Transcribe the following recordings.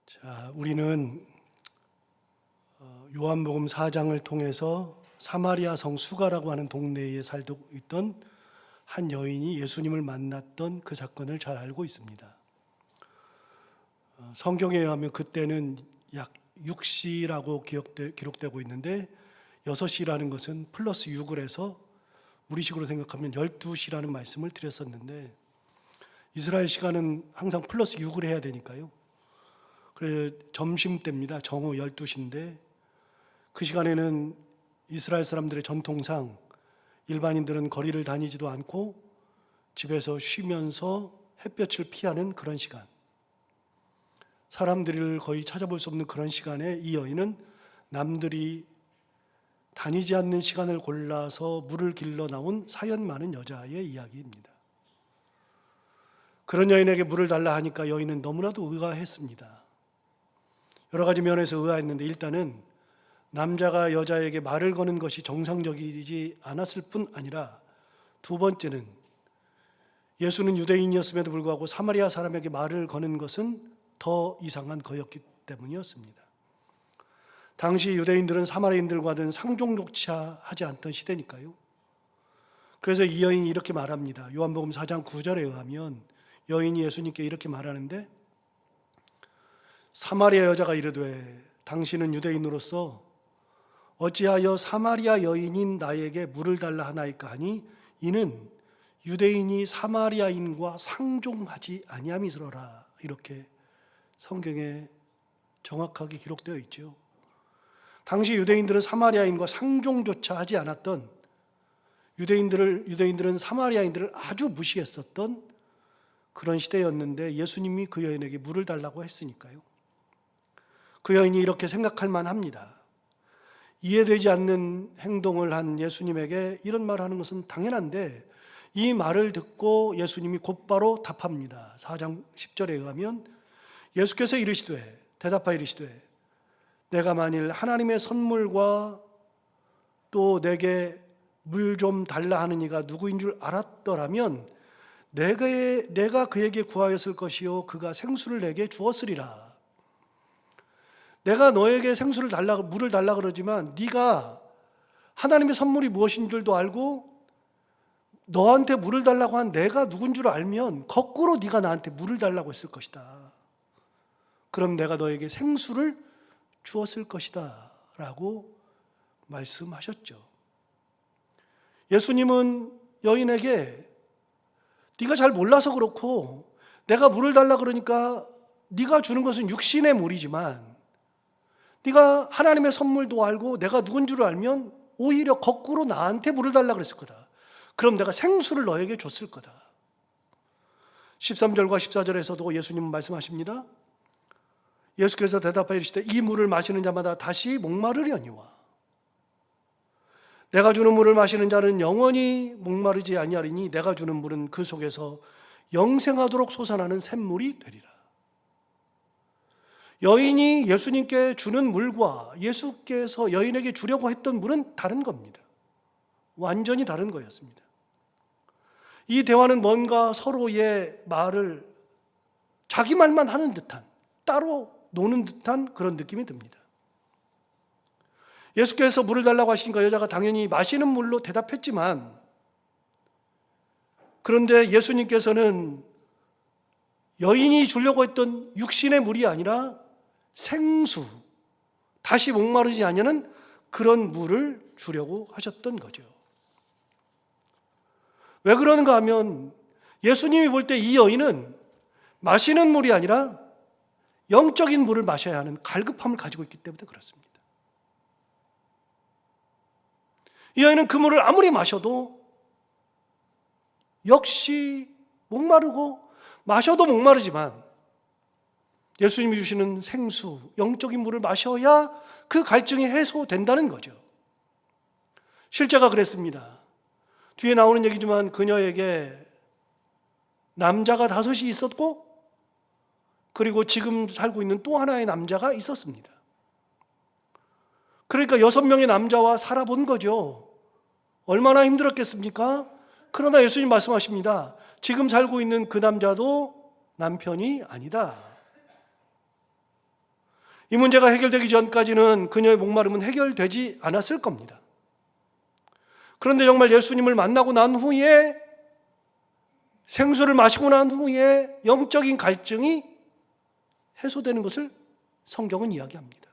자, 우리는 요한복음 4장을 통해서 사마리아 성 수가라고 하는 동네에 살고 있던 한 여인이 예수님을 만났던 그 사건을 잘 알고 있습니다. 성경에 의하면 그때는 약 6시라고 기록되고 있는데 6시라는 것은 플러스 6을 해서 우리식으로 생각하면 12시라는 말씀을 드렸었는데 이스라엘 시간은 항상 플러스 6을 해야 되니까요. 그래 점심때입니다. 정오 12시인데 그 시간에는 이스라엘 사람들의 전통상 일반인들은 거리를 다니지도 않고 집에서 쉬면서 햇볕을 피하는 그런 시간, 사람들을 거의 찾아볼 수 없는 그런 시간에 이 여인은 남들이 다니지 않는 시간을 골라서 물을 길러 나온 사연 많은 여자의 이야기입니다. 그런 여인에게 물을 달라 하니까 여인은 너무나도 의아했습니다. 여러 가지 면에서 의아했는데 일단은 남자가 여자에게 말을 거는 것이 정상적이지 않았을 뿐 아니라 두 번째는 예수는 유대인이었음에도 불구하고 사마리아 사람에게 말을 거는 것은 더 이상한 거였기 때문이었습니다. 당시 유대인들은 사마리아인들과는 상종조차 하지 않던 시대니까요. 그래서 이 여인이 이렇게 말합니다. 요한복음 4장 9절에 의하면 여인이 예수님께 이렇게 말하는데, 사마리아 여자가 이르되 당신은 유대인으로서 어찌하여 사마리아 여인인 나에게 물을 달라 하나이까 하니 이는 유대인이 사마리아인과 상종하지 아니함이서라. 이렇게 성경에 정확하게 기록되어 있죠. 당시 유대인들은 사마리아인과 상종조차 하지 않았던, 유대인들은 사마리아인들을 아주 무시했었던 그런 시대였는데 예수님이 그 여인에게 물을 달라고 했으니까요. 그 여인이 이렇게 생각할 만합니다. 이해되지 않는 행동을 한 예수님에게 이런 말을 하는 것은 당연한데 이 말을 듣고 예수님이 곧바로 답합니다. 4장 10절에 의하면 예수께서 대답하여 이르시되 내가 만일 하나님의 선물과 또 내게 물 좀 달라 하는 이가 누구인 줄 알았더라면 내가 그에게 구하였을 것이요 그가 생수를 내게 주었으리라. 내가 너에게 물을 달라 그러지만 네가 하나님의 선물이 무엇인 줄도 알고 너한테 물을 달라고 한 내가 누군 줄 알면 거꾸로 네가 나한테 물을 달라고 했을 것이다. 그럼 내가 너에게 생수를 주었을 것이다 라고 말씀하셨죠. 예수님은 여인에게 네가 잘 몰라서 그렇고 내가 물을 달라 그러니까 네가 주는 것은 육신의 물이지만 네가 하나님의 선물도 알고 내가 누군 줄 알면 오히려 거꾸로 나한테 물을 달라 그랬을 거다. 그럼 내가 생수를 너에게 줬을 거다. 13절과 14절에서도 예수님은 말씀하십니다. 예수께서 대답하여 이르시되 이 물을 마시는 자마다 다시 목마르려니와 내가 주는 물을 마시는 자는 영원히 목마르지 아니하리니 내가 주는 물은 그 속에서 영생하도록 솟아나는 샘물이 되리라. 여인이 예수님께 주는 물과 예수께서 여인에게 주려고 했던 물은 다른 겁니다. 완전히 다른 거였습니다. 이 대화는 뭔가 서로의 말을 자기 말만 하는 듯한, 따로 노는 듯한 그런 느낌이 듭니다. 예수께서 물을 달라고 하시니까 여자가 당연히 마시는 물로 대답했지만, 그런데 예수님께서는 여인이 주려고 했던 육신의 물이 아니라 생수, 다시 목마르지 아니하는 그런 물을 주려고 하셨던 거죠. 왜 그러는가 하면 예수님이 볼 때 이 여인은 마시는 물이 아니라 영적인 물을 마셔야 하는 갈급함을 가지고 있기 때문에 그렇습니다. 이 여인은 그 물을 아무리 마셔도 역시 목마르고 마셔도 목마르지만 예수님이 주시는 생수, 영적인 물을 마셔야 그 갈증이 해소된다는 거죠. 실제가 그랬습니다. 뒤에 나오는 얘기지만 그녀에게 남자가 5이 있었고 그리고 지금 살고 있는 또 하나의 남자가 있었습니다. 그러니까 6명의 남자와 살아본 거죠. 얼마나 힘들었겠습니까? 그러나 예수님 말씀하십니다. 지금 살고 있는 그 남자도 남편이 아니다. 이 문제가 해결되기 전까지는 그녀의 목마름은 해결되지 않았을 겁니다. 그런데 정말 예수님을 만나고 난 후에, 생수를 마시고 난 후에 영적인 갈증이 해소되는 것을 성경은 이야기합니다.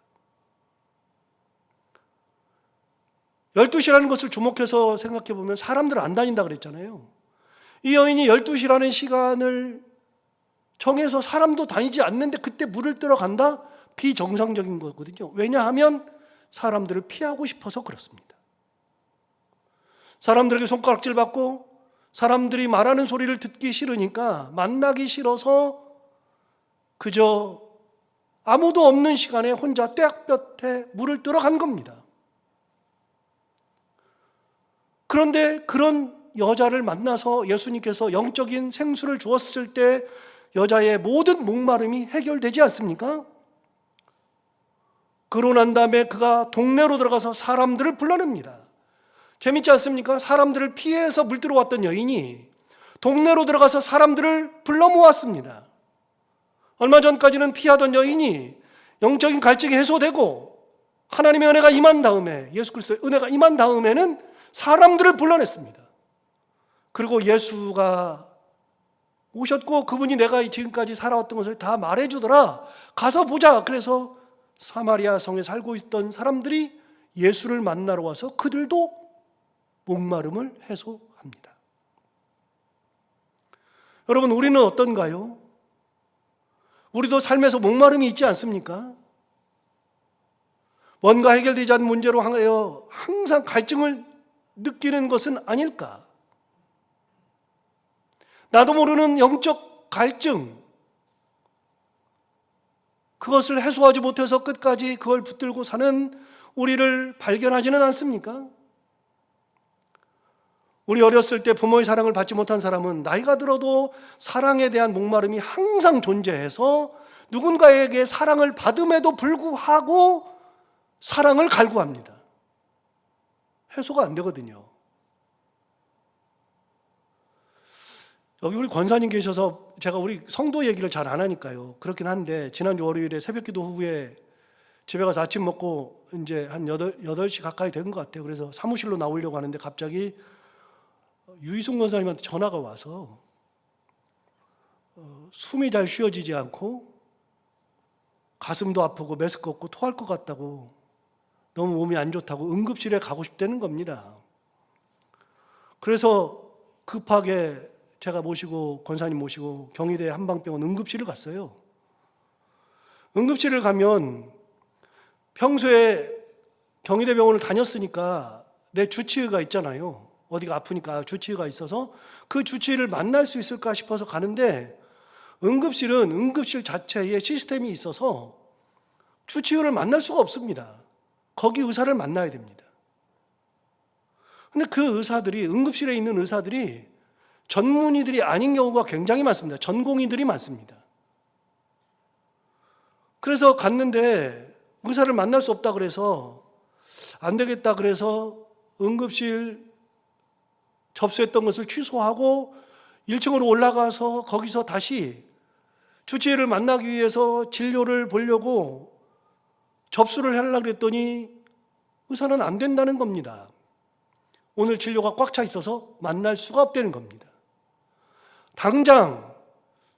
12시라는 것을 주목해서 생각해 보면 사람들 안 다닌다 그랬잖아요. 이 여인이 12시라는 시간을 정해서 사람도 다니지 않는데 그때 물을 뜨러 간다? 비정상적인 거거든요. 왜냐하면 사람들을 피하고 싶어서 그렇습니다. 사람들에게 손가락질 받고 사람들이 말하는 소리를 듣기 싫으니까, 만나기 싫어서 그저 아무도 없는 시간에 혼자 떼약볕에 물을 뜨러 간 겁니다. 그런데 그런 여자를 만나서 예수님께서 영적인 생수를 주었을 때 여자의 모든 목마름이 해결되지 않습니까? 그러고 난 다음에 그가 동네로 들어가서 사람들을 불러냅니다. 재밌지 않습니까? 사람들을 피해서 물 들어왔던 여인이 동네로 들어가서 사람들을 불러 모았습니다. 얼마 전까지는 피하던 여인이 영적인 갈증이 해소되고 하나님의 은혜가 임한 다음에, 예수 그리스도의 은혜가 임한 다음에는 사람들을 불러냈습니다. 그리고 예수가 오셨고 그분이 내가 지금까지 살아왔던 것을 다 말해주더라. 가서 보자. 그래서 사마리아 성에 살고 있던 사람들이 예수를 만나러 와서 그들도 목마름을 해소합니다. 여러분, 우리는 어떤가요? 우리도 삶에서 목마름이 있지 않습니까? 뭔가 해결되지 않은 문제로 하여 항상 갈증을 느끼는 것은 아닐까? 나도 모르는 영적 갈증, 그것을 해소하지 못해서 끝까지 그걸 붙들고 사는 우리를 발견하지는 않습니까? 우리 어렸을 때 부모의 사랑을 받지 못한 사람은 나이가 들어도 사랑에 대한 목마름이 항상 존재해서 누군가에게 사랑을 받음에도 불구하고 사랑을 갈구합니다. 해소가 안 되거든요. 여기 우리 권사님 계셔서 제가 우리 성도 얘기를 잘 안 하니까요. 그렇긴 한데, 지난주 월요일에 새벽기도 후에 집에 가서 아침 먹고 이제 한 8시 가까이 된 것 같아요. 그래서 사무실로 나오려고 하는데 갑자기 유희순 권사님한테 전화가 와서 숨이 잘 쉬어지지 않고 가슴도 아프고 메스껍고 토할 것 같다고, 너무 몸이 안 좋다고 응급실에 가고 싶다는 겁니다. 그래서 급하게 제가 모시고, 권사님 모시고 경희대 한방병원 응급실을 갔어요. 응급실을 가면 평소에 경희대 병원을 다녔으니까 내 주치의가 있잖아요. 어디가 아프니까 주치의가 있어서 그 주치의를 만날 수 있을까 싶어서 가는데, 응급실은 응급실 자체에 시스템이 있어서 주치의를 만날 수가 없습니다. 거기 의사를 만나야 됩니다. 근데 그 의사들이, 응급실에 있는 의사들이 전문의들이 아닌 경우가 굉장히 많습니다. 전공의들이 많습니다. 그래서 갔는데 의사를 만날 수 없다 그래서 안 되겠다 그래서 응급실 접수했던 것을 취소하고 1층으로 올라가서 거기서 다시 주치의를 만나기 위해서 진료를 보려고 접수를 하려고 했더니 의사는 안 된다는 겁니다. 오늘 진료가 꽉 차 있어서 만날 수가 없다는 겁니다. 당장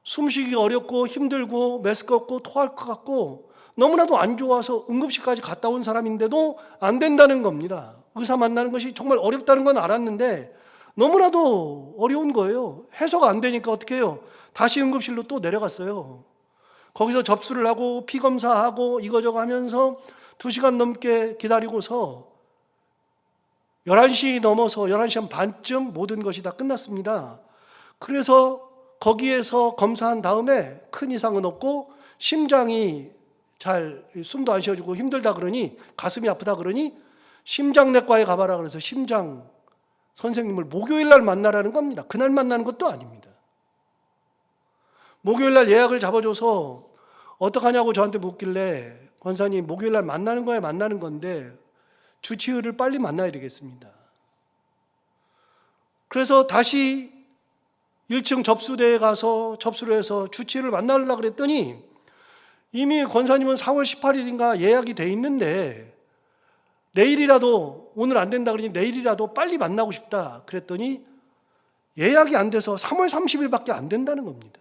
숨쉬기 어렵고 힘들고 메스껍고 토할 것 같고 너무나도 안 좋아서 응급실까지 갔다 온 사람인데도 안 된다는 겁니다. 의사 만나는 것이 정말 어렵다는 건 알았는데 너무나도 어려운 거예요. 해소가 안 되니까 어떻게 해요? 다시 응급실로 또 내려갔어요. 거기서 접수를 하고 피 검사하고 이거저거 하면서 2시간 넘게 기다리고서 11시 넘어서 11시 한 반쯤 모든 것이 다 끝났습니다. 그래서 거기에서 검사한 다음에 큰 이상은 없고 심장이 잘 숨도 안 쉬어지고 힘들다 그러니, 가슴이 아프다 그러니 심장내과에 가봐라 그래서 심장 선생님을 목요일 날 만나라는 겁니다. 그날 만나는 것도 아닙니다. 목요일 날 예약을 잡아줘서 어떡하냐고 저한테 묻길래, 권사님 목요일 날 만나는 거야 만나는 건데 주치의를 빨리 만나야 되겠습니다. 그래서 다시 1층 접수대에 가서 접수를 해서 주치의를 만나려고 그랬더니 이미 권사님은 4월 18일인가 예약이 돼 있는데 내일이라도, 오늘 안 된다 그러니 내일이라도 빨리 만나고 싶다 그랬더니 예약이 안 돼서 3월 30일밖에 안 된다는 겁니다.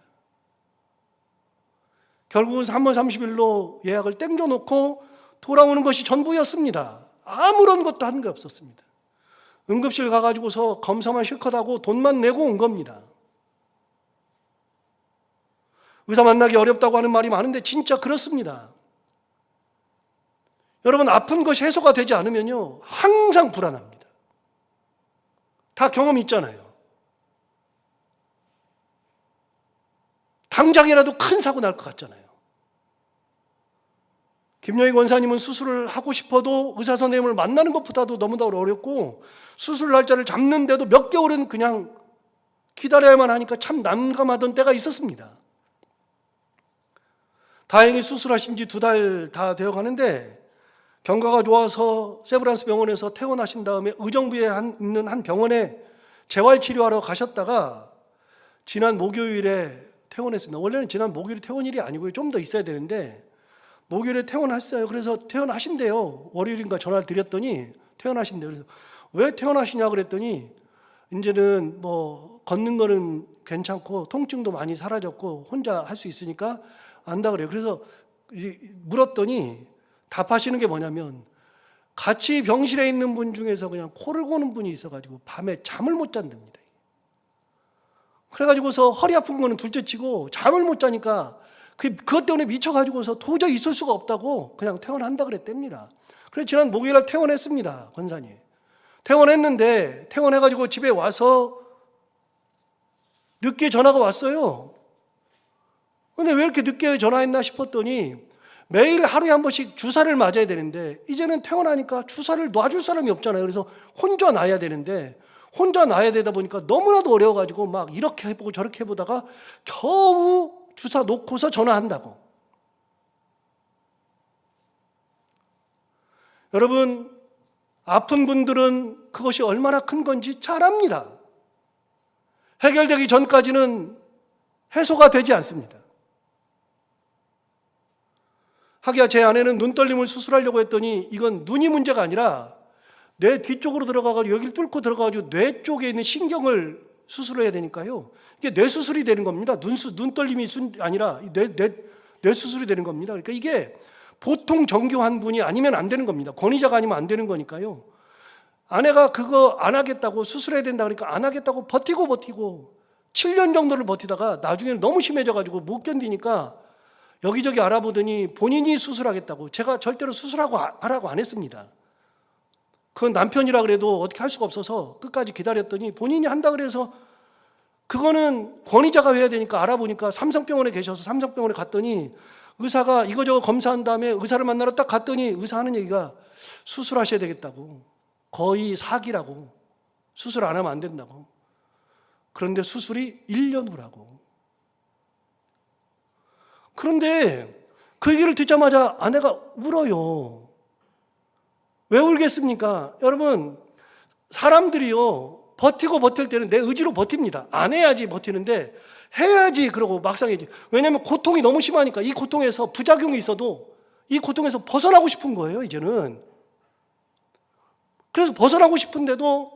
결국은 3월 30일로 예약을 땡겨놓고 돌아오는 것이 전부였습니다. 아무런 것도 한 게 없었습니다. 응급실 가가지고서 검사만 실컷 하고 돈만 내고 온 겁니다. 의사 만나기 어렵다고 하는 말이 많은데 진짜 그렇습니다. 여러분, 아픈 것이 해소가 되지 않으면요 항상 불안합니다. 다 경험 있잖아요. 당장이라도 큰 사고 날 것 같잖아요. 김여희 권사님은 수술을 하고 싶어도 의사 선생님을 만나는 것보다도 너무나 어렵고 수술 날짜를 잡는데도 몇 개월은 그냥 기다려야만 하니까 참 난감하던 때가 있었습니다. 다행히 수술하신 지 2달 다 되어 가는데 경과가 좋아서 세브란스 병원에서 퇴원하신 다음에 의정부에 있는 한 병원에 재활치료하러 가셨다가 지난 목요일에 퇴원했습니다. 원래는 지난 목요일이 퇴원일이 아니고요, 좀 더 있어야 되는데 목요일에 퇴원했어요. 그래서 퇴원하신대요. 월요일인가 전화를 드렸더니 퇴원하신대요. 그래서 왜 퇴원하시냐 그랬더니 이제는 뭐 걷는 거는 괜찮고 통증도 많이 사라졌고 혼자 할 수 있으니까 안다 그래요. 그래서 물었더니 답하시는 게 뭐냐면 같이 병실에 있는 분 중에서 그냥 코를 고는 분이 있어가지고 밤에 잠을 못 잔답니다. 그래가지고서 허리 아픈 거는 둘째치고 잠을 못 자니까 그것 때문에 미쳐가지고서 도저히 있을 수가 없다고 그냥 퇴원한다 그랬답니다. 그래서 지난 목요일날 퇴원했습니다. 권사님 퇴원했는데 퇴원해가지고 집에 와서 늦게 전화가 왔어요. 근데 왜 이렇게 늦게 전화했나 싶었더니 매일 하루에 한 번씩 주사를 맞아야 되는데 이제는 퇴원하니까 주사를 놔줄 사람이 없잖아요. 그래서 혼자 놔야 되는데 혼자 놔야 되다 보니까 너무나도 어려워가지고 막 이렇게 해보고 저렇게 해보다가 겨우 주사 놓고서 전화한다고. 여러분, 아픈 분들은 그것이 얼마나 큰 건지 잘 압니다. 해결되기 전까지는 해소가 되지 않습니다. 하기야 제 아내는 눈떨림을 수술하려고 했더니 이건 눈이 문제가 아니라 뇌 뒤쪽으로 들어가가지고 여기를 뚫고 들어가가지고 뇌 쪽에 있는 신경을 수술해야 되니까요. 이게 뇌 수술이 되는 겁니다. 눈떨림이 아니라 뇌 수술이 되는 겁니다. 그러니까 이게 보통 정교한 분이 아니면 안 되는 겁니다. 권위자가 아니면 안 되는 거니까요. 아내가 그거 안 하겠다고 수술해야 된다 그러니까 안 하겠다고 버티고 7년 정도를 버티다가 나중에는 너무 심해져가지고 못 견디니까 여기저기 알아보더니 본인이 수술하겠다고. 제가 절대로 하라고 안 했습니다. 그건 남편이라 그래도 어떻게 할 수가 없어서 끝까지 기다렸더니 본인이 한다 그래서 그거는 권위자가 해야 되니까 알아보니까 삼성병원에 계셔서 삼성병원에 갔더니 의사가 이거저거 검사한 다음에 의사를 만나러 딱 갔더니 의사 하는 얘기가 수술하셔야 되겠다고. 거의 사기라고. 수술 안 하면 안 된다고. 그런데 수술이 1년 후라고. 그런데 그 얘기를 듣자마자 아내가 울어요. 왜 울겠습니까? 여러분, 사람들이요 버티고 버틸 때는 내 의지로 버팁니다. 안 해야지 버티는데 해야지 그러고 막상 해야지. 왜냐하면 고통이 너무 심하니까 이 고통에서 부작용이 있어도 이 고통에서 벗어나고 싶은 거예요. 이제는. 그래서 벗어나고 싶은데도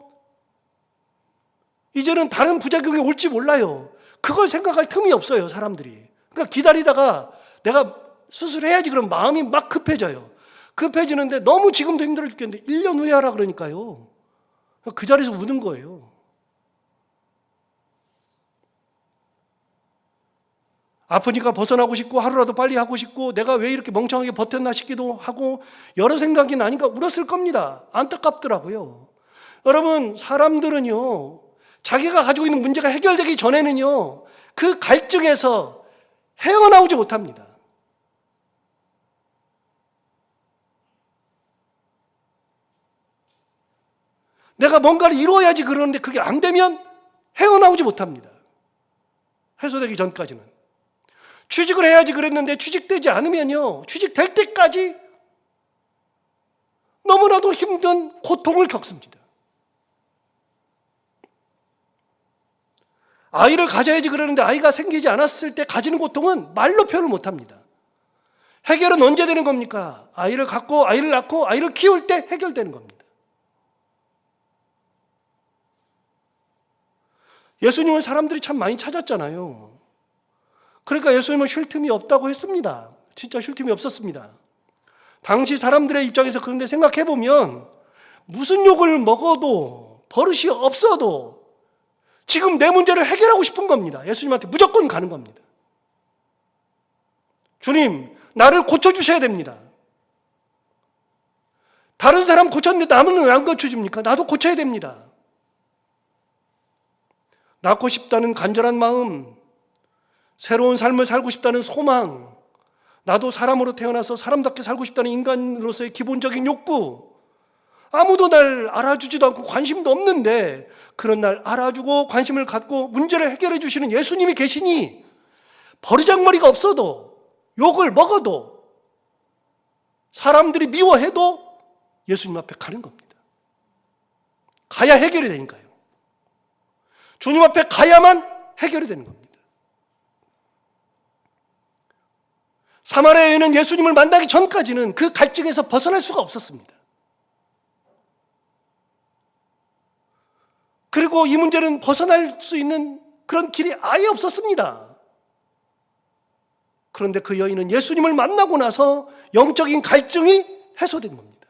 이제는 다른 부작용이 올지 몰라요. 그걸 생각할 틈이 없어요. 사람들이. 그러니까 기다리다가 내가 수술해야지 그럼 마음이 막 급해져요. 급해지는데 너무 지금도 힘들어 죽겠는데 1년 후에 하라 그러니까요. 그 자리에서 우는 거예요. 아프니까 벗어나고 싶고 하루라도 빨리 하고 싶고 내가 왜 이렇게 멍청하게 버텼나 싶기도 하고 여러 생각이 나니까 울었을 겁니다. 안타깝더라고요. 여러분, 사람들은요 자기가 가지고 있는 문제가 해결되기 전에는요 그 갈증에서 헤어나오지 못합니다. 내가 뭔가를 이루어야지 그러는데 그게 안 되면 헤어나오지 못합니다. 해소되기 전까지는. 취직을 해야지 그랬는데 취직되지 않으면요 취직될 때까지 너무나도 힘든 고통을 겪습니다. 아이를 가져야지 그러는데 아이가 생기지 않았을 때 가지는 고통은 말로 표현을 못합니다. 해결은 언제 되는 겁니까? 아이를 갖고 아이를 낳고 아이를 키울 때 해결되는 겁니다. 예수님을 사람들이 참 많이 찾았잖아요. 그러니까 예수님은 쉴 틈이 없다고 했습니다. 진짜 쉴 틈이 없었습니다. 당시 사람들의 입장에서 그런데 생각해보면 무슨 욕을 먹어도 버릇이 없어도 지금 내 문제를 해결하고 싶은 겁니다. 예수님한테 무조건 가는 겁니다. 주님, 나를 고쳐주셔야 됩니다. 다른 사람 고쳤는데 남은 왜 안 고쳐줍니까? 나도 고쳐야 됩니다. 낳고 싶다는 간절한 마음, 새로운 삶을 살고 싶다는 소망, 나도 사람으로 태어나서 사람답게 살고 싶다는 인간으로서의 기본적인 욕구, 아무도 날 알아주지도 않고 관심도 없는데 그런 날 알아주고 관심을 갖고 문제를 해결해 주시는 예수님이 계시니 버르장머리가 없어도 욕을 먹어도 사람들이 미워해도 예수님 앞에 가는 겁니다. 가야 해결이 되니까요. 주님 앞에 가야만 해결이 되는 겁니다. 사마리아 여인은 예수님을 만나기 전까지는 그 갈증에서 벗어날 수가 없었습니다. 그리고 이 문제는 벗어날 수 있는 그런 길이 아예 없었습니다. 그런데 그 여인은 예수님을 만나고 나서 영적인 갈증이 해소된 겁니다.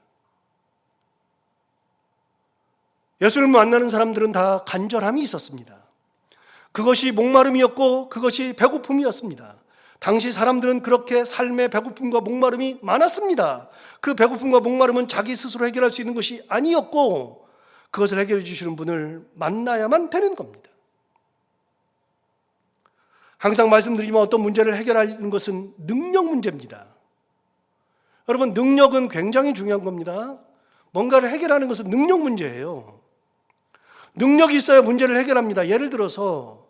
예수님을 만나는 사람들은 다 간절함이 있었습니다. 그것이 목마름이었고 그것이 배고픔이었습니다. 당시 사람들은 그렇게 삶의 배고픔과 목마름이 많았습니다. 그 배고픔과 목마름은 자기 스스로 해결할 수 있는 것이 아니었고 그것을 해결해 주시는 분을 만나야만 되는 겁니다. 항상 말씀드리지만 어떤 문제를 해결하는 것은 능력 문제입니다. 여러분, 능력은 굉장히 중요한 겁니다. 뭔가를 해결하는 것은 능력 문제예요. 능력이 있어야 문제를 해결합니다. 예를 들어서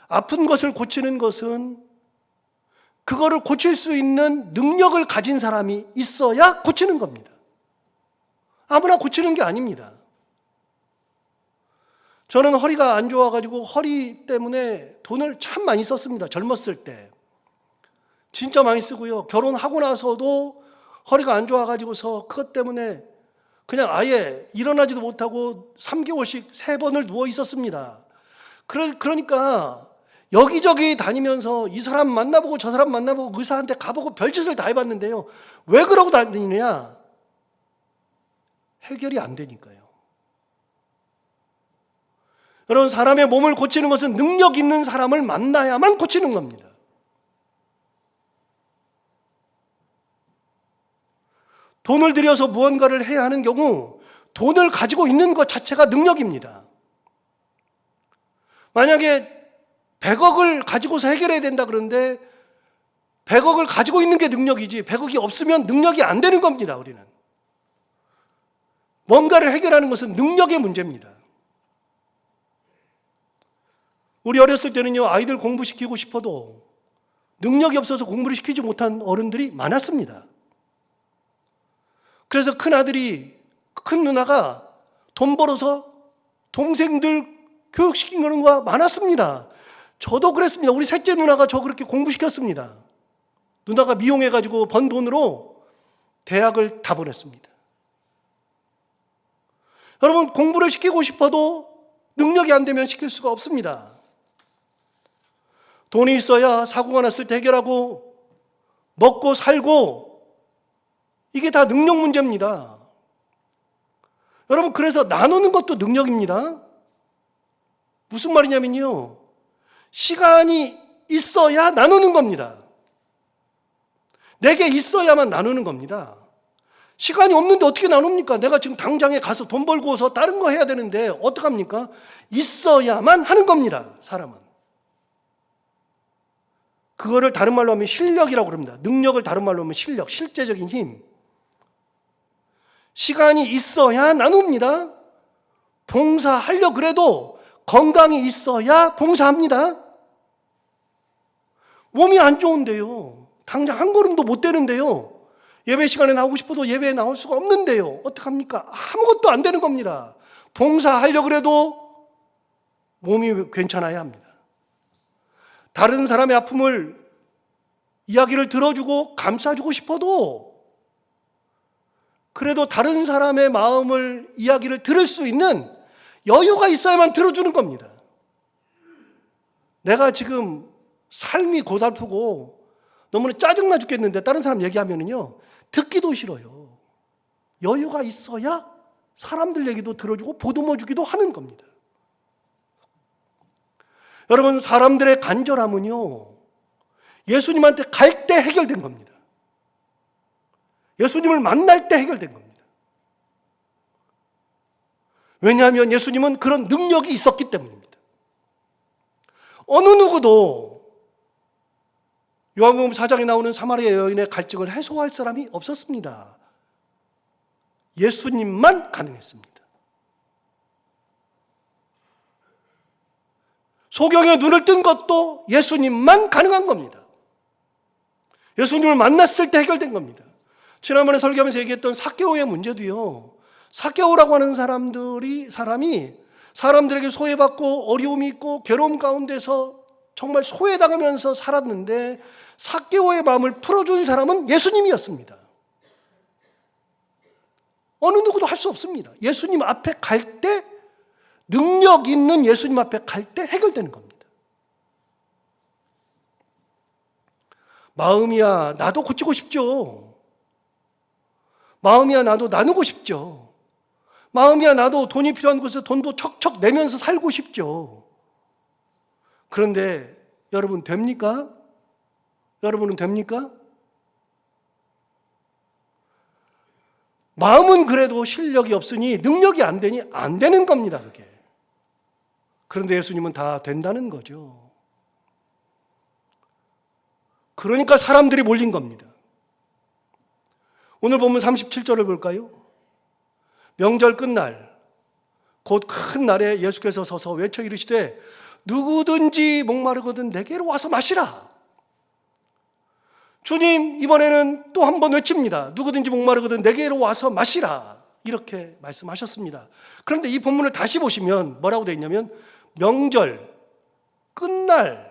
아픈 것을 고치는 것은 그거를 고칠 수 있는 능력을 가진 사람이 있어야 고치는 겁니다. 아무나 고치는 게 아닙니다. 저는 허리가 안 좋아가지고 허리 때문에 돈을 참 많이 썼습니다. 젊었을 때. 진짜 많이 쓰고요. 결혼하고 나서도 허리가 안 좋아가지고서 그것 때문에 그냥 아예 일어나지도 못하고 3개월씩 3번을 누워 있었습니다. 그러니까 여기저기 다니면서 이 사람 만나보고 저 사람 만나보고 의사한테 가보고 별짓을 다 해봤는데요. 왜 그러고 다니느냐? 해결이 안 되니까요. 여러분, 사람의 몸을 고치는 것은 능력 있는 사람을 만나야만 고치는 겁니다. 돈을 들여서 무언가를 해야 하는 경우 돈을 가지고 있는 것 자체가 능력입니다. 만약에 100억을 가지고서 해결해야 된다 그러는데 100억을 가지고 있는 게 능력이지 100억이 없으면 능력이 안 되는 겁니다. 우리는 뭔가를 해결하는 것은 능력의 문제입니다. 우리 어렸을 때는요, 아이들 공부시키고 싶어도 능력이 없어서 공부를 시키지 못한 어른들이 많았습니다. 그래서 큰 누나가 돈 벌어서 동생들 교육시킨 경우가 많았습니다. 저도 그랬습니다. 우리 셋째 누나가 저 그렇게 공부시켰습니다. 누나가 미용해가지고 번 돈으로 대학을 다 보냈습니다. 여러분, 공부를 시키고 싶어도 능력이 안 되면 시킬 수가 없습니다. 돈이 있어야 사고가 났을 때 해결하고 먹고 살고 이게 다 능력 문제입니다. 여러분, 그래서 나누는 것도 능력입니다. 무슨 말이냐면요, 시간이 있어야 나누는 겁니다. 내게 있어야만 나누는 겁니다. 시간이 없는데 어떻게 나눕니까? 내가 지금 당장에 가서 돈 벌고서 다른 거 해야 되는데 어떡합니까? 있어야만 하는 겁니다, 사람은. 그거를 다른 말로 하면 실력이라고 그럽니다. 능력을 다른 말로 하면 실력, 실제적인 힘. 시간이 있어야 나눕니다. 봉사하려고 그래도 건강이 있어야 봉사합니다. 몸이 안 좋은데요, 당장 한 걸음도 못 되는데요, 예배 시간에 나오고 싶어도 예배에 나올 수가 없는데요, 어떡합니까? 아무것도 안 되는 겁니다. 봉사하려고 그래도 몸이 괜찮아야 합니다. 다른 사람의 아픔을 이야기를 들어주고 감싸주고 싶어도 그래도 다른 사람의 마음을 이야기를 들을 수 있는 여유가 있어야만 들어주는 겁니다. 내가 지금 삶이 고달프고 너무나 짜증나 죽겠는데 다른 사람 얘기하면은요, 듣기도 싫어요. 여유가 있어야 사람들 얘기도 들어주고 보듬어 주기도 하는 겁니다. 여러분, 사람들의 간절함은요, 예수님한테 갈 때 해결된 겁니다. 예수님을 만날 때 해결된 겁니다. 왜냐하면 예수님은 그런 능력이 있었기 때문입니다. 어느 누구도 요한복음 4장에 나오는 사마리아 여인의 갈증을 해소할 사람이 없었습니다. 예수님만 가능했습니다. 소경의 눈을 뜬 것도 예수님만 가능한 겁니다. 예수님을 만났을 때 해결된 겁니다. 지난번에 설교하면서 얘기했던 삭개오의 문제도요, 삭개오라고 하는 사람이 사람들에게 소외받고 어려움이 있고 괴로움 가운데서 정말 소외당하면서 살았는데 삭개오의 마음을 풀어준 사람은 예수님이었습니다. 어느 누구도 할 수 없습니다. 예수님 앞에 갈 때, 능력 있는 예수님 앞에 갈 때 해결되는 겁니다. 마음이야 나도 고치고 싶죠. 마음이야 나도 나누고 싶죠. 마음이야 나도 돈이 필요한 곳에서 돈도 척척 내면서 살고 싶죠. 그런데 여러분 됩니까? 여러분은 됩니까? 마음은 그래도 실력이 없으니 능력이 안 되니 안 되는 겁니다, 그게. 그런데 예수님은 다 된다는 거죠. 그러니까 사람들이 몰린 겁니다. 오늘 보면 37절을 볼까요? 명절 끝날 곧 큰 날에 예수께서 서서 외쳐 이르시되 누구든지 목마르거든 내게로 와서 마시라. 주님 이번에는 또 한 번 외칩니다. 누구든지 목마르거든 내게로 와서 마시라. 이렇게 말씀하셨습니다. 그런데 이 본문을 다시 보시면 뭐라고 되어 있냐면 명절 끝날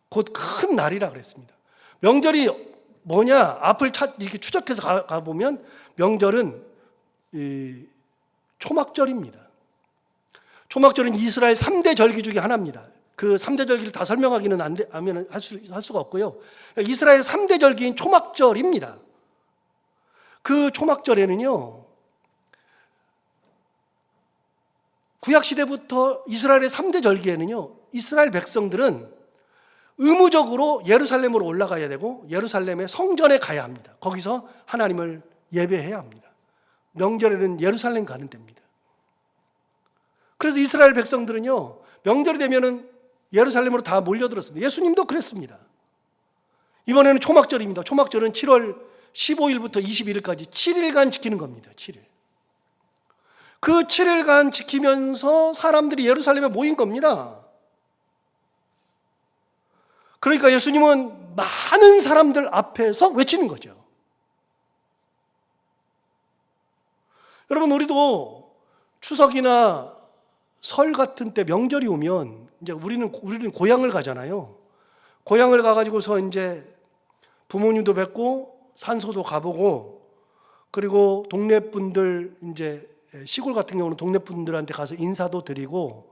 곧 큰 날이라 그랬습니다. 명절이 뭐냐? 앞을 이렇게 추적해서 가보면 명절은 초막절입니다. 초막절은 이스라엘 3대 절기 중에 하나입니다. 그 3대 절기를 다 설명하기는 할 수가 없고요. 이스라엘 3대 절기인 초막절입니다. 그 초막절에는요, 구약시대부터 이스라엘의 3대 절기에는요, 이스라엘 백성들은 의무적으로 예루살렘으로 올라가야 되고 예루살렘의 성전에 가야 합니다. 거기서 하나님을 예배해야 합니다. 명절에는 예루살렘 가는 때입니다. 그래서 이스라엘 백성들은요, 명절이 되면은 예루살렘으로 다 몰려들었습니다. 예수님도 그랬습니다. 이번에는 초막절입니다. 초막절은 7월 15일부터 21일까지 7일간 지키는 겁니다. 7일. 그 7일간 지키면서 사람들이 예루살렘에 모인 겁니다. 그러니까 예수님은 많은 사람들 앞에서 외치는 거죠. 여러분, 우리도 추석이나 설 같은 때 명절이 오면 이제 우리는 고향을 가잖아요. 고향을 가가지고서 이제 부모님도 뵙고 산소도 가보고 그리고 동네 분들 이제 시골 같은 경우는 동네 분들한테 가서 인사도 드리고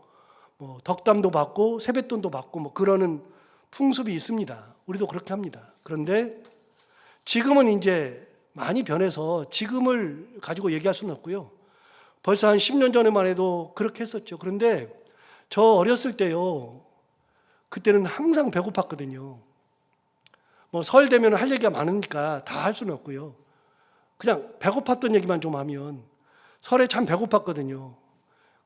뭐 덕담도 받고 세뱃돈도 받고 뭐 그러는 풍습이 있습니다. 우리도 그렇게 합니다. 그런데 지금은 이제 많이 변해서 지금을 가지고 얘기할 수는 없고요. 벌써 한 10년 전에만 해도 그렇게 했었죠. 그런데 저 어렸을 때요, 그때는 항상 배고팠거든요. 뭐 설 되면 할 얘기가 많으니까 다 할 수는 없고요. 그냥 배고팠던 얘기만 좀 하면 설에 참 배고팠거든요.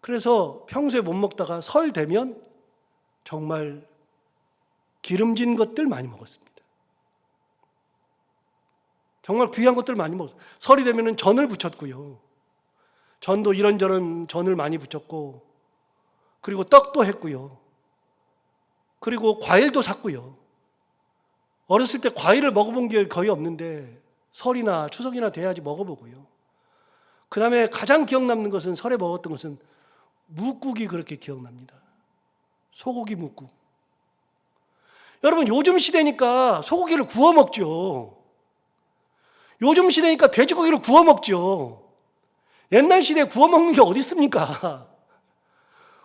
그래서 평소에 못 먹다가 설 되면 정말 기름진 것들 많이 먹었습니다. 정말 귀한 것들 많이 먹었어요. 설이 되면 전을 부쳤고요. 전도 이런저런 전을 많이 부쳤고 그리고 떡도 했고요. 그리고 과일도 샀고요. 어렸을 때 과일을 먹어본 게 거의 없는데 설이나 추석이나 돼야지 먹어보고요. 그 다음에 가장 기억 남는 것은 설에 먹었던 것은 묵국이 그렇게 기억납니다. 소고기 묵국. 여러분, 요즘 시대니까 소고기를 구워 먹죠. 요즘 시대니까 돼지고기를 구워 먹죠. 옛날 시대에 구워 먹는 게 어디 있습니까?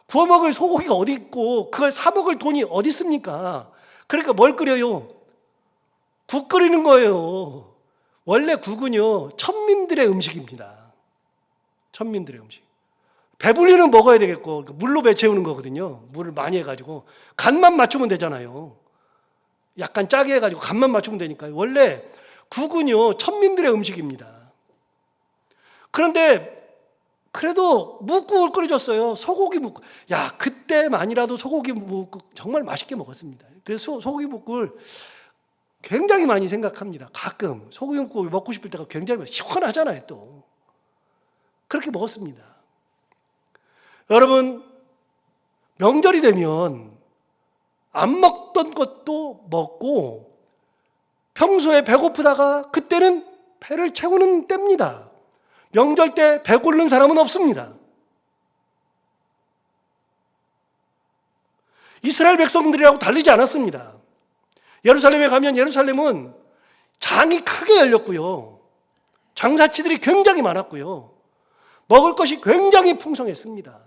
구워 먹을 소고기가 어디 있고 그걸 사 먹을 돈이 어디 있습니까? 그러니까 뭘 끓여요? 국 끓이는 거예요. 원래 국은요, 천민들의 음식입니다. 천민들의 음식. 배불리는 먹어야 되겠고 물로 배 채우는 거거든요. 물을 많이 해가지고 간만 맞추면 되잖아요. 약간 짜게 해가지고 간만 맞추면 되니까요. 원래 국은요, 천민들의 음식입니다. 그런데 그래도 묵국을 끓여줬어요. 소고기 묵국. 야, 그때만이라도 소고기 묵국 정말 맛있게 먹었습니다. 그래서 소고기 묵국을 굉장히 많이 생각합니다. 가끔 소고기 묵국을 먹고 싶을 때가 굉장히 시원하잖아요. 또 그렇게 먹었습니다. 여러분, 명절이 되면 안 먹던 것도 먹고 평소에 배고프다가 그때는 배를 채우는 때입니다. 명절 때 배 고르는 사람은 없습니다. 이스라엘 백성들이라고 달리지 않았습니다. 예루살렘에 가면 예루살렘은 장이 크게 열렸고요. 장사치들이 굉장히 많았고요. 먹을 것이 굉장히 풍성했습니다.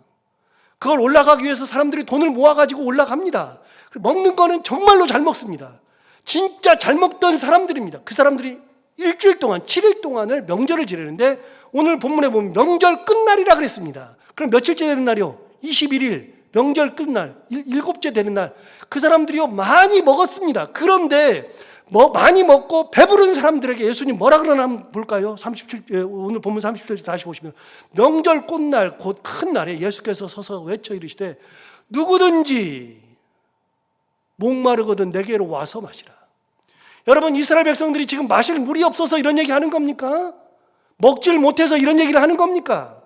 그걸 올라가기 위해서 사람들이 돈을 모아가지고 올라갑니다. 먹는 거는 정말로 잘 먹습니다. 진짜 잘 먹던 사람들입니다. 그 사람들이 일주일 동안, 7일 동안을 명절을 지내는데 오늘 본문에 보면 명절 끝날이라 그랬습니다. 그럼 며칠째 되는 날이요? 21일, 명절 끝날, 일곱째 되는 날. 그 사람들이요, 많이 먹었습니다. 그런데 많이 먹고 배부른 사람들에게 예수님 뭐라 그러나 한번 볼까요? 37, 오늘 본문 30절 다시 보시면 명절 꽃날, 곧 큰 날에 예수께서 서서 외쳐 이르시되 누구든지 목마르거든 내게로 와서 마시라. 여러분, 이스라엘 백성들이 지금 마실 물이 없어서 이런 얘기 하는 겁니까? 먹질 못해서 이런 얘기를 하는 겁니까?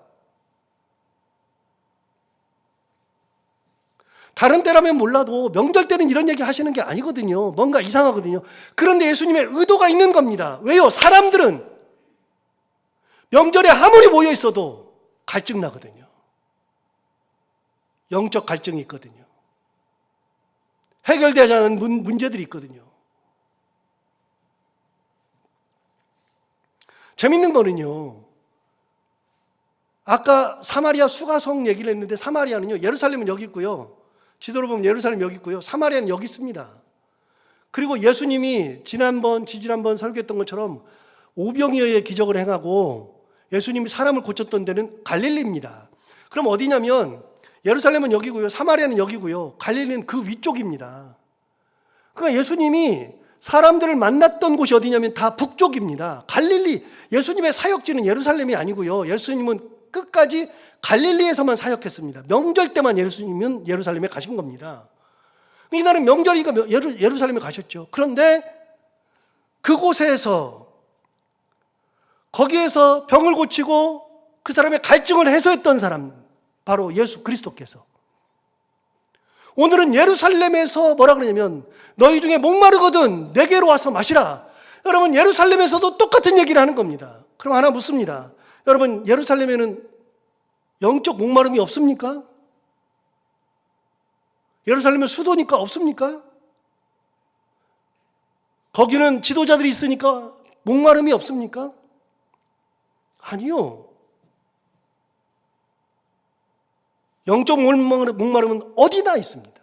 다른 때라면 몰라도 명절 때는 이런 얘기 하시는 게 아니거든요. 뭔가 이상하거든요. 그런데 예수님의 의도가 있는 겁니다. 왜요? 사람들은 명절에 아무리 모여 있어도 갈증 나거든요. 영적 갈증이 있거든요. 해결되지 않은 문제들이 있거든요. 재밌는 거는요, 아까 사마리아 수가성 얘기를 했는데 사마리아는요, 예루살렘은 여기 있고요, 지도로 보면 예루살렘 여기 있고요, 사마리아는 여기 있습니다. 그리고 예수님이 지지난번 설교했던 것처럼 오병이어의 기적을 행하고 예수님이 사람을 고쳤던 데는 갈릴리입니다. 그럼 어디냐면 예루살렘은 여기고요, 사마리아는 여기고요, 갈릴리는 그 위쪽입니다. 그러니까 예수님이 사람들을 만났던 곳이 어디냐면 다 북쪽입니다. 갈릴리, 예수님의 사역지는 예루살렘이 아니고요, 예수님은 끝까지 갈릴리에서만 사역했습니다. 명절 때만 예수님은 예루살렘에 가신 겁니다. 이날은 명절이니까 예루살렘에 가셨죠. 그런데 그곳에서, 거기에서 병을 고치고 그 사람의 갈증을 해소했던 사람, 바로 예수 그리스도께서 오늘은 예루살렘에서 뭐라 그러냐면 너희 중에 목마르거든 내게로 와서 마시라. 여러분, 예루살렘에서도 똑같은 얘기를 하는 겁니다. 그럼 하나 묻습니다. 여러분, 예루살렘에는 영적 목마름이 없습니까? 예루살렘은 수도니까 없습니까? 거기는 지도자들이 있으니까 목마름이 없습니까? 아니요. 영적 목마름은 어디나 있습니다.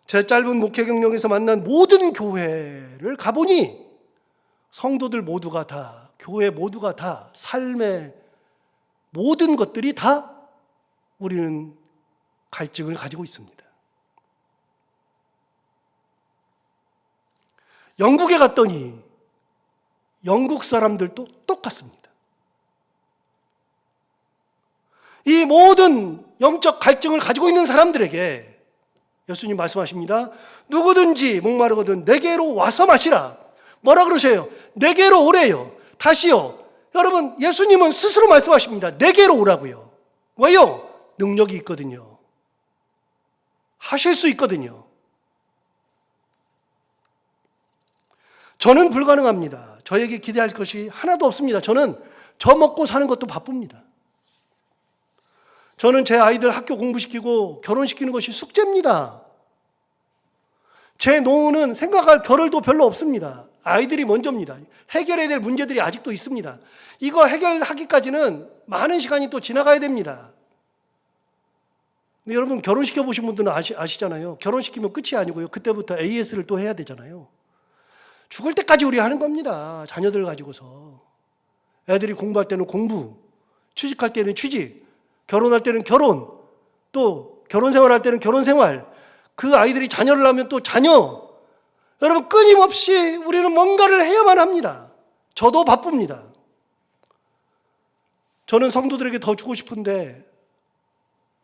제 짧은 목회 경력에서 만난 모든 교회를 가보니 성도들 모두가 다, 교회 모두가 다, 삶의 모든 것들이 다 우리는 갈증을 가지고 있습니다. 영국에 갔더니 영국 사람들도 똑같습니다. 이 모든 영적 갈증을 가지고 있는 사람들에게 예수님 말씀하십니다. 누구든지 목마르거든 내게로 와서 마시라. 뭐라 그러세요? 내게로 오래요. 다시요. 여러분, 예수님은 스스로 말씀하십니다. 내게로 오라고요. 왜요? 능력이 있거든요. 하실 수 있거든요. 저는 불가능합니다. 저에게 기대할 것이 하나도 없습니다. 저는 저 먹고 사는 것도 바쁩니다. 저는 제 아이들 학교 공부시키고 결혼시키는 것이 숙제입니다. 제 노후는 생각할 겨를도 별로 없습니다. 아이들이 먼저입니다. 해결해야 될 문제들이 아직도 있습니다. 이거 해결하기까지는 많은 시간이 또 지나가야 됩니다. 근데 여러분 결혼시켜 보신 분들은 아시잖아요. 결혼시키면 끝이 아니고요. 그때부터 AS를 또 해야 되잖아요. 죽을 때까지 우리 하는 겁니다. 자녀들 가지고서. 애들이 공부할 때는 공부, 취직할 때는 취직, 결혼할 때는 결혼, 또 결혼 생활할 때는 결혼 생활, 그 아이들이 자녀를 낳으면 또 자녀. 여러분 끊임없이 우리는 뭔가를 해야만 합니다. 저도 바쁩니다. 저는 성도들에게 더 주고 싶은데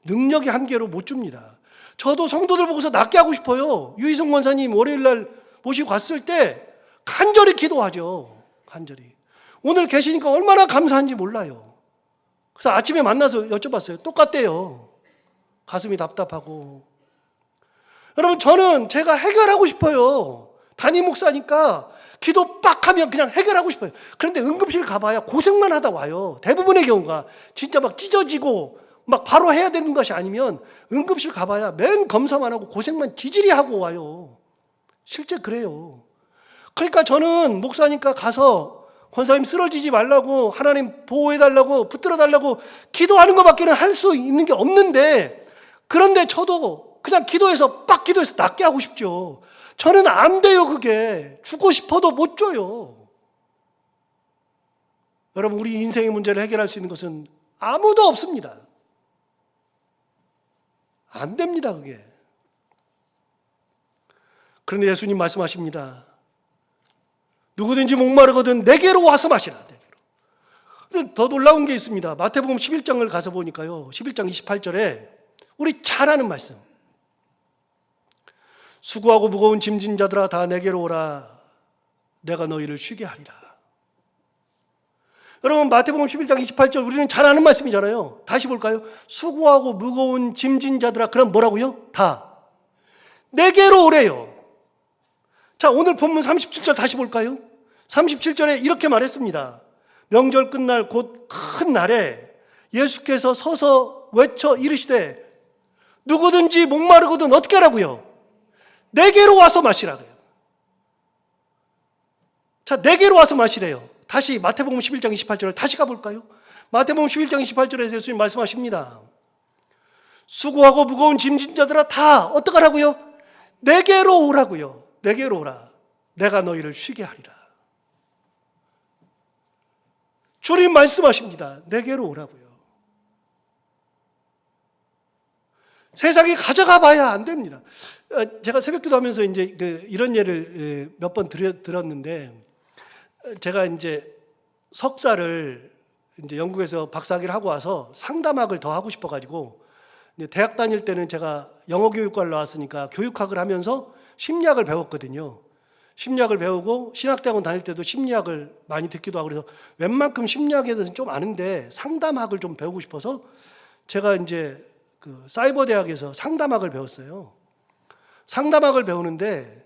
능력의 한계로 못 줍니다. 저도 성도들 보고서 낫게 하고 싶어요. 유희성 권사님 월요일 날 모시고 갔을 때 간절히 기도하죠. 간절히. 오늘 계시니까 얼마나 감사한지 몰라요. 그래서 아침에 만나서 여쭤봤어요. 똑같대요. 가슴이 답답하고. 여러분 저는 제가 해결하고 싶어요. 담임 목사니까 기도 빡 하면 그냥 해결하고 싶어요. 그런데 응급실 가봐야 고생만 하다 와요. 대부분의 경우가 진짜 막 찢어지고 막 바로 해야 되는 것이 아니면 응급실 가봐야 맨 검사만 하고 고생만 지질이 하고 와요. 실제 그래요. 그러니까 저는 목사니까 가서 권사님 쓰러지지 말라고, 하나님 보호해달라고, 붙들어달라고 기도하는 것밖에는 할 수 있는 게 없는데, 그런데 저도 그냥 기도해서 빡 기도해서 낫게 하고 싶죠. 저는 안 돼요. 그게 주고 싶어도 못 줘요. 여러분 우리 인생의 문제를 해결할 수 있는 것은 아무도 없습니다. 안 됩니다. 그게. 그런데 예수님 말씀하십니다. 누구든지 목마르거든 내게로 와서 마시라. 내게로. 근데 더 놀라운 게 있습니다. 마태복음 11장을 가서 보니까요. 11장 28절에 우리 잘 아는 말씀. 수고하고 무거운 짐진 자들아 다 내게로 오라. 내가 너희를 쉬게 하리라. 여러분 마태복음 11장 28절 우리는 잘 아는 말씀이잖아요. 다시 볼까요? 수고하고 무거운 짐진 자들아. 그럼 뭐라고요? 다 내게로 오래요. 자, 오늘 본문 37절 다시 볼까요? 37절에 이렇게 말했습니다. 명절 끝날 곧 큰 날에 예수께서 서서 외쳐 이르시되 누구든지 목마르거든 어떻게 하라고요? 내게로 와서 마시라고요. 자, 내게로 와서 마시래요. 다시 마태복음 11장 28절을 다시 가볼까요? 마태복음 11장 28절에서 예수님 말씀하십니다. 수고하고 무거운 짐진 자들아 다 어떡하라고요? 내게로 오라고요. 내게로 오라. 내가 너희를 쉬게 하리라. 주님 말씀하십니다. 내게로 오라고요. 세상이 가져가 봐야 안 됩니다. 제가 새벽기도 하면서 이제 이런 예를 몇 번 들었는데, 제가 이제 석사를 이제 영국에서 박사학위를 하고 와서 상담학을 더 하고 싶어가지고, 대학 다닐 때는 제가 영어교육과를 나왔으니까 교육학을 하면서 심리학을 배웠거든요. 심리학을 배우고 신학대학원 다닐 때도 심리학을 많이 듣기도 하고 그래서 웬만큼 심리학에 대해서는 좀 아는데 상담학을 좀 배우고 싶어서 제가 이제 그 사이버 대학에서 상담학을 배웠어요. 상담학을 배우는데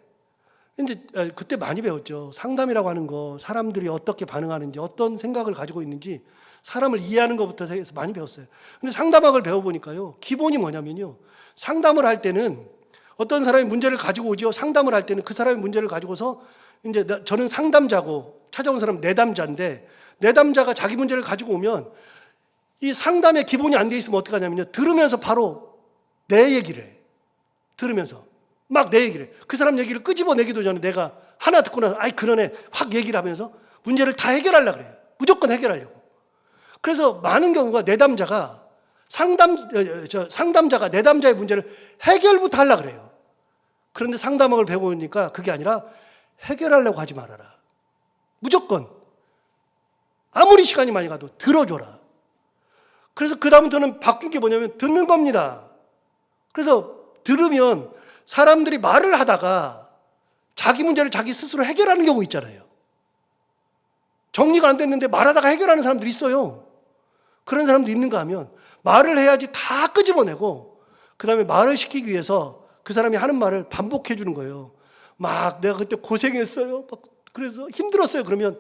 이제 그때 많이 배웠죠. 상담이라고 하는 거 사람들이 어떻게 반응하는지 어떤 생각을 가지고 있는지 사람을 이해하는 것부터 해서 많이 배웠어요. 근데 상담학을 배워보니까요. 기본이 뭐냐면요. 상담을 할 때는 어떤 사람이 문제를 가지고 오죠. 상담을 할 때는 그 사람이 문제를 가지고서 이제 저는 상담자고 찾아온 사람은 내담자인데 내담자가 자기 문제를 가지고 오면 이 상담의 기본이 안 돼 있으면 어떻게 하냐면요. 들으면서 바로 내 얘기를 해. 들으면서 막 내 얘기를 해. 그 사람 얘기를 끄집어내기도 전에 내가 하나 듣고 나서 아이 그러네 확 얘기를 하면서 문제를 다 해결하려고 그래요. 무조건 해결하려고. 그래서 많은 경우가 내담자가 상담자가 내담자의 문제를 해결부터 하려고 그래요. 그런데 상담학을 배워보니까 그게 아니라 해결하려고 하지 말아라. 무조건 아무리 시간이 많이 가도 들어줘라. 그래서 그 다음부터는 바뀐 게 뭐냐면 듣는 겁니다. 그래서 들으면 사람들이 말을 하다가 자기 문제를 자기 스스로 해결하는 경우 있잖아요. 정리가 안 됐는데 말하다가 해결하는 사람들이 있어요. 그런 사람도 있는가 하면 말을 해야지 다 끄집어내고 그 다음에 말을 시키기 위해서 그 사람이 하는 말을 반복해 주는 거예요. 막 내가 그때 고생했어요. 막 그래서 힘들었어요. 그러면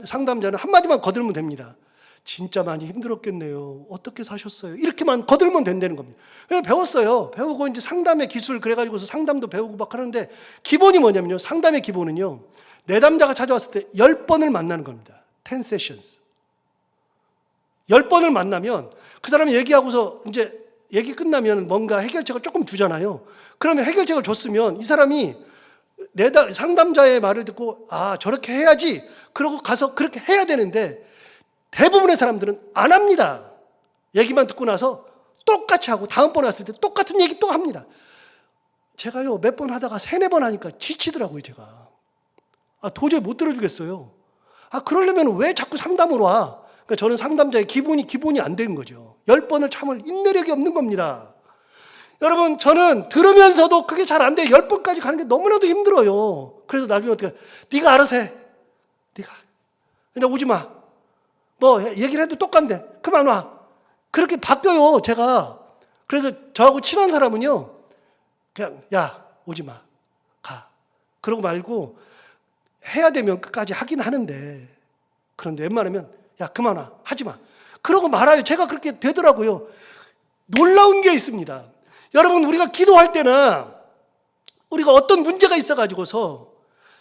상담자는 한마디만 거들면 됩니다. 진짜 많이 힘들었겠네요. 어떻게 사셨어요? 이렇게만 거들면 된다는 겁니다. 그래서 배웠어요. 배우고 이제 상담의 기술 그래가지고서 상담도 배우고 막 하는데 기본이 뭐냐면요. 상담의 기본은요. 내담자가 찾아왔을 때 10번을 만나는 겁니다. 10 sessions. 10번을 만나면 그 사람이 얘기하고서 이제 얘기 끝나면 뭔가 해결책을 조금 주잖아요. 그러면 해결책을 줬으면 이 사람이 상담자의 말을 듣고 아 저렇게 해야지 그러고 가서 그렇게 해야 되는데 대부분의 사람들은 안 합니다. 얘기만 듣고 나서 똑같이 하고 다음번에 왔을 때 똑같은 얘기 또 합니다. 제가요 몇 번 하다가 3-4번 하니까 지치더라고요. 제가 도저히 못 들어주겠어요. 그러려면 왜 자꾸 상담으로 와? 그러니까 저는 상담자의 기본이 안 되는 거죠. 10번을 참을 인내력이 없는 겁니다. 여러분 저는 들으면서도 그게 잘 안 돼요. 10번까지 가는 게 너무나도 힘들어요. 그래서 나중에 어떻게 네가 알아서 해. 네가 그냥 오지 마. 뭐 얘기를 해도 똑같네. 그만 와. 그렇게 바뀌어요 제가. 그래서 저하고 친한 사람은요 그냥 야 오지 마. 가. 그러고 말고 해야 되면 끝까지 하긴 하는데 그런데 웬만하면 야 그만 와. 하지 마. 그러고 말아요. 제가 그렇게 되더라고요. 놀라운 게 있습니다. 여러분 우리가 기도할 때는 우리가 어떤 문제가 있어가지고서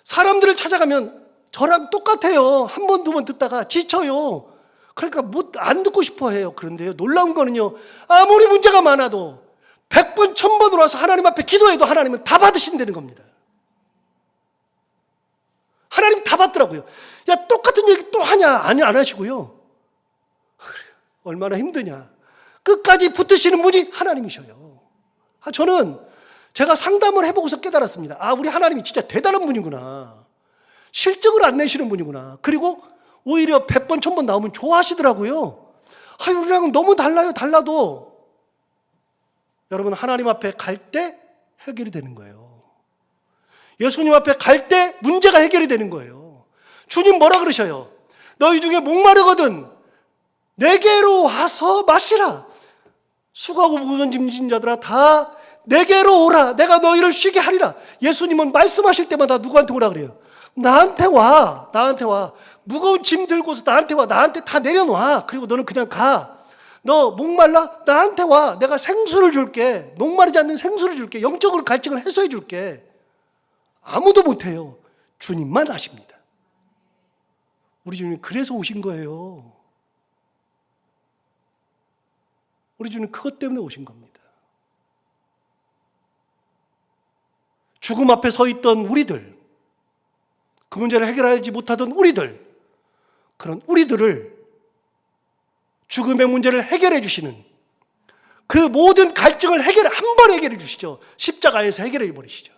사람들을 찾아가면 저랑 똑같아요. 한 번, 두 번 듣다가 지쳐요. 그러니까 안 듣고 싶어 해요. 그런데요 놀라운 거는요 아무리 문제가 많아도 100번, 1000번으로 와서 하나님 앞에 기도해도 하나님은 다 받으신다는 겁니다. 하나님 다 받더라고요. 야 똑같은 얘기 또 하냐? 아니 안 하시고요. 얼마나 힘드냐. 끝까지 붙으시는 분이 하나님이셔요. 저는 제가 상담을 해보고서 깨달았습니다. 우리 하나님이 진짜 대단한 분이구나. 실적을 안 내시는 분이구나. 그리고 오히려 100번, 1000번 나오면 좋아하시더라고요. 우리랑은 너무 달라요. 달라도 여러분 하나님 앞에 갈 때 해결이 되는 거예요. 예수님 앞에 갈 때 문제가 해결이 되는 거예요. 주님 뭐라 그러셔요? 너희 중에 목마르거든 내게로 와서 마시라. 수고하고 무거운 짐진 자들아 다 내게로 오라. 내가 너희를 쉬게 하리라. 예수님은 말씀하실 때마다 누구한테 오라 그래요? 나한테 와. 나한테 와. 무거운 짐 들고서 나한테 와. 나한테 다 내려놔. 그리고 너는 그냥 가. 너 목말라? 나한테 와. 내가 생수를 줄게. 목마르지 않는 생수를 줄게. 영적으로 갈증을 해소해 줄게. 아무도 못해요. 주님만 하십니다. 우리 주님 그래서 오신 거예요. 우리 주님 그것 때문에 오신 겁니다. 죽음 앞에 서 있던 우리들, 그 문제를 해결하지 못하던 우리들, 그런 우리들을 죽음의 문제를 해결해 주시는 그 모든 갈증을 한 번에 해결해 주시죠. 십자가에서 해결해 버리시죠.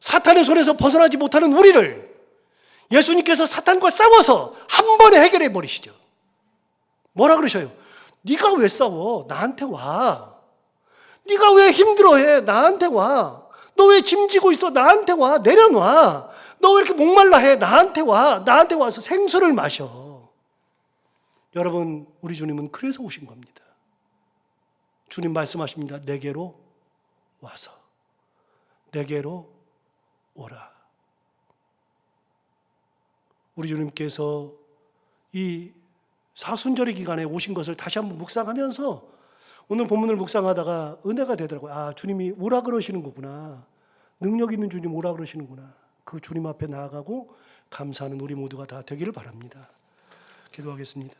사탄의 손에서 벗어나지 못하는 우리를 예수님께서 사탄과 싸워서 한 번에 해결해 버리시죠. 뭐라 그러셔요? 네가 왜 싸워? 나한테 와. 네가 왜 힘들어해? 나한테 와. 너 왜 짐지고 있어? 나한테 와. 내려놔. 너 왜 이렇게 목말라 해? 나한테 와. 나한테 와서 생수를 마셔. 여러분 우리 주님은 그래서 오신 겁니다. 주님 말씀하십니다. 내게로 와서 내게로 오라. 우리 주님께서 이 사순절의 기간에 오신 것을 다시 한번 묵상하면서 오늘 본문을 묵상하다가 은혜가 되더라고요. 주님이 오라 그러시는 거구나. 능력 있는 주님 오라 그러시는구나. 그 주님 앞에 나아가고 감사하는 우리 모두가 다 되기를 바랍니다. 기도하겠습니다.